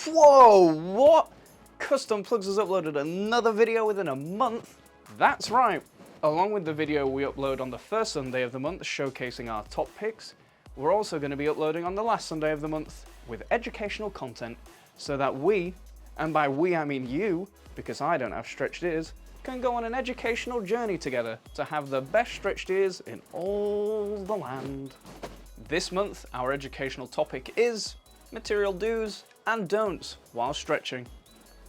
Whoa, what? Custom Plugs has uploaded another video within a month? That's right. Along with the video we upload on the first Sunday of the month showcasing our top picks, we're also going to be uploading on the last Sunday of the month with educational content so that we, and by we I mean you, because I don't have stretched ears, can go on an educational journey together to have the best stretched ears in all the land. This month, our educational topic is material do's and don'ts while stretching.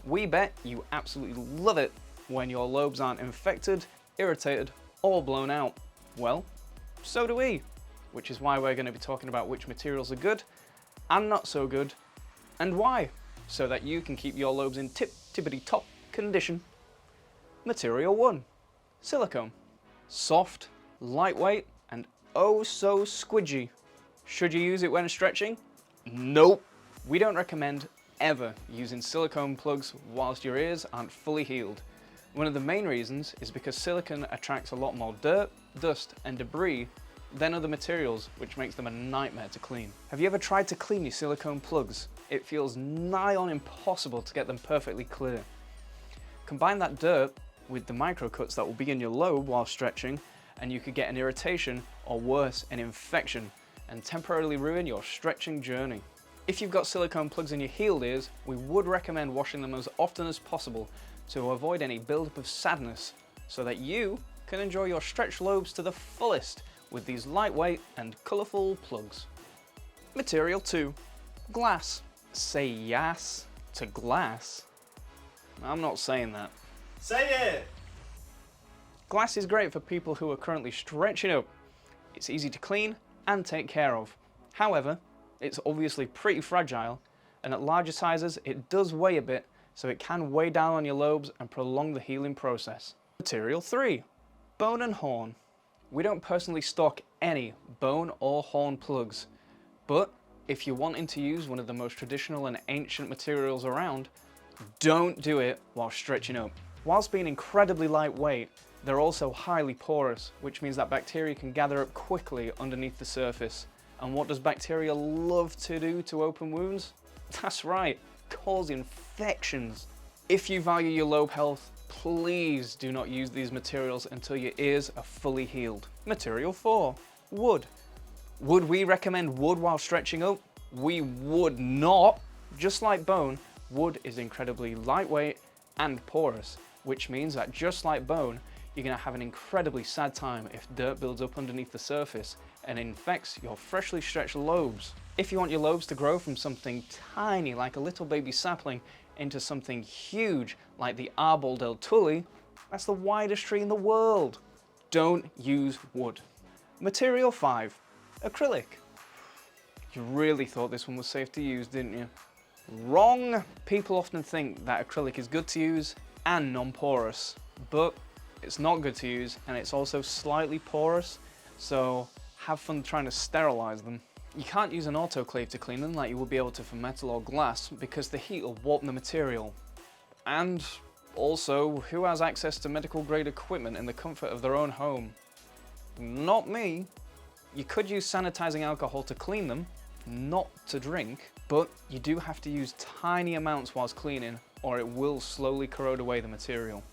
We bet you absolutely love it when your lobes aren't infected, irritated, or blown out. Well, so do we, which is why we're going to be talking about which materials are good and not so good, and why, so that you can keep your lobes in tippity-top condition. Material 1, silicone. Soft, lightweight, and oh so squidgy. Should you use it when stretching? Nope. We don't recommend ever using silicone plugs whilst your ears aren't fully healed. One of the main reasons is because silicone attracts a lot more dirt, dust, and debris than other materials, which makes them a nightmare to clean. Have you ever tried to clean your silicone plugs? It feels nigh on impossible to get them perfectly clear. Combine that dirt with the microcuts that will be in your lobe while stretching, and you could get an irritation, or worse, an infection, and temporarily ruin your stretching journey. If you've got silicone plugs in your healed ears, we would recommend washing them as often as possible to avoid any buildup of sadness, so that you can enjoy your stretched lobes to the fullest with these lightweight and colourful plugs. Material 2, glass. Say yes to glass. I'm not saying that. Say it! Glass is great for people who are currently stretching up. It's easy to clean and take care of. However, it's obviously pretty fragile, and at larger sizes it does weigh a bit, so it can weigh down on your lobes and prolong the healing process. Material 3, bone and horn. We don't personally stock any bone or horn plugs, but if you're wanting to use one of the most traditional and ancient materials around, don't do it while stretching up. Whilst being incredibly lightweight, they're also highly porous, which means that bacteria can gather up quickly underneath the surface. And what does bacteria love to do to open wounds? That's right, cause infections. If you value your lobe health, please do not use these materials until your ears are fully healed. Material 4, wood. Would we recommend wood while stretching up? We would not. Just like bone, wood is incredibly lightweight and porous, which means that just like bone, you're going to have an incredibly sad time if dirt builds up underneath the surface and infects your freshly stretched lobes. If you want your lobes to grow from something tiny like a little baby sapling into something huge like the Arbol del Tully, that's the widest tree in the world. Don't use wood. Material 5, acrylic. You really thought this one was safe to use, didn't you? Wrong! People often think that acrylic is good to use and non-porous, but it's not good to use, and it's also slightly porous, so have fun trying to sterilize them. You can't use an autoclave to clean them like you would be able to for metal or glass because the heat will warp the material. And also, who has access to medical grade equipment in the comfort of their own home? Not me. You could use sanitizing alcohol to clean them, not to drink, but you do have to use tiny amounts whilst cleaning or it will slowly corrode away the material.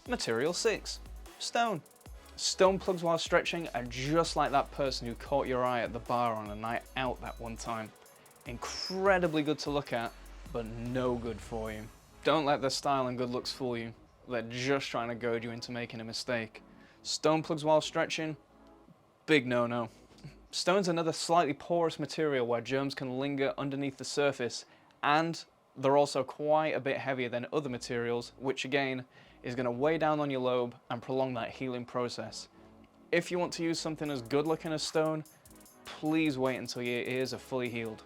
Material 6, stone. Stone plugs while stretching are just like that person who caught your eye at the bar on a night out that one time. Incredibly good to look at, but no good for you. Don't let their style and good looks fool you. They're just trying to goad you into making a mistake. Stone plugs while stretching, big no-no. Stone's another slightly porous material where germs can linger underneath the surface, and they're also quite a bit heavier than other materials, which again is going to weigh down on your lobe and prolong that healing process. If you want to use something as good looking as stone, please wait until your ears are fully healed.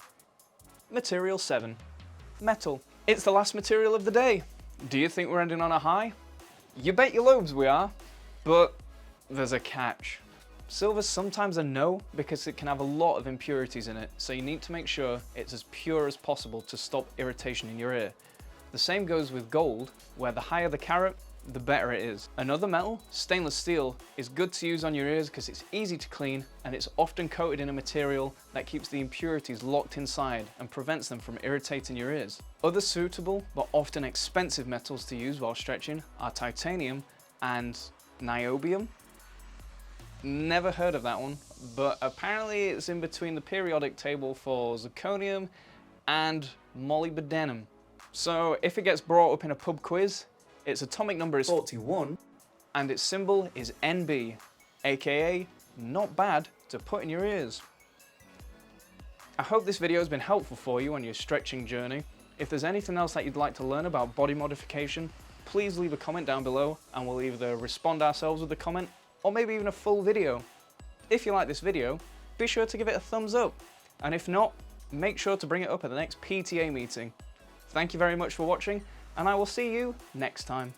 Material 7, metal. It's the last material of the day. Do you think we're ending on a high? You bet your lobes we are, but there's a catch. Silver's sometimes a no because it can have a lot of impurities in it, so you need to make sure it's as pure as possible to stop irritation in your ear. The same goes with gold, where the higher the carat, the better it is. Another metal, stainless steel, is good to use on your ears because it's easy to clean and it's often coated in a material that keeps the impurities locked inside and prevents them from irritating your ears. Other suitable but often expensive metals to use while stretching are titanium and niobium. Never heard of that one, but apparently it's in between the periodic table for zirconium and molybdenum. So if it gets brought up in a pub quiz, its atomic number is 41 and its symbol is NB, aka not bad to put in your ears. I hope this video has been helpful for you on your stretching journey. If there's anything else that you'd like to learn about body modification, please leave a comment down below and we'll either respond ourselves with a comment or maybe even a full video. If you like this video, be sure to give it a thumbs up, and if not, make sure to bring it up at the next PTA meeting. Thank you very much for watching, and I will see you next time.